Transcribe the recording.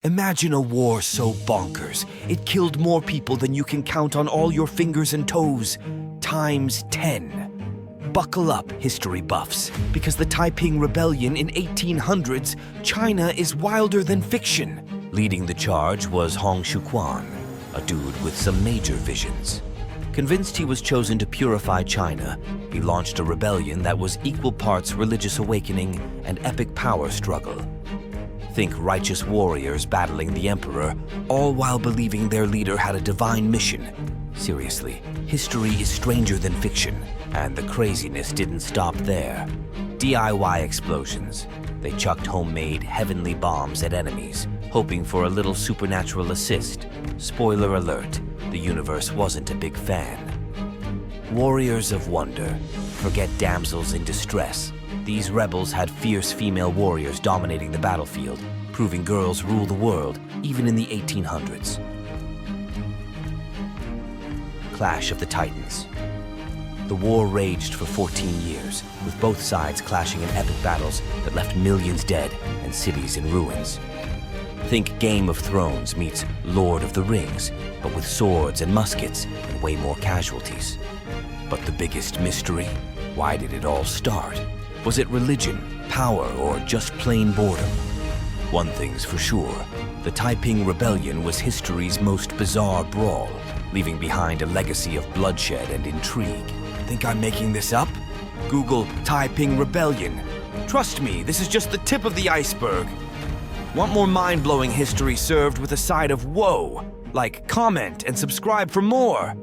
Imagine a war so bonkers, it killed more people than you can count on all your fingers and toes, times 10. Buckle up, history buffs, because the Taiping Rebellion in 1800s, China is wilder than fiction. Leading the charge was Hong Xiuquan, a dude with some major visions. Convinced he was chosen to purify China, he launched a rebellion that was equal parts religious awakening and epic power struggle. Think righteous warriors battling the emperor, all while believing their leader had a divine mission. Seriously, history is stranger than fiction, and the craziness didn't stop there. DIY explosions. They chucked homemade heavenly bombs at enemies, hoping for a little supernatural assist. Spoiler alert, the universe wasn't a big fan. Warriors of wonder. Forget damsels in distress. These rebels had fierce female warriors dominating the battlefield, proving girls rule the world, even in the 1800s. Clash of the Titans. The war raged for 14 years, with both sides clashing in epic battles that left millions dead and cities in ruins. Think Game of Thrones meets Lord of the Rings, but with swords and muskets and way more casualties. But the biggest mystery? Why did it all start? Was it religion, power, or just plain boredom? One thing's for sure, the Taiping Rebellion was history's most bizarre brawl, leaving behind a legacy of bloodshed and intrigue. Think I'm making this up? Google Taiping Rebellion. Trust me, this is just the tip of the iceberg. Want more mind-blowing history served with a side of woe? Like, comment, and subscribe for more.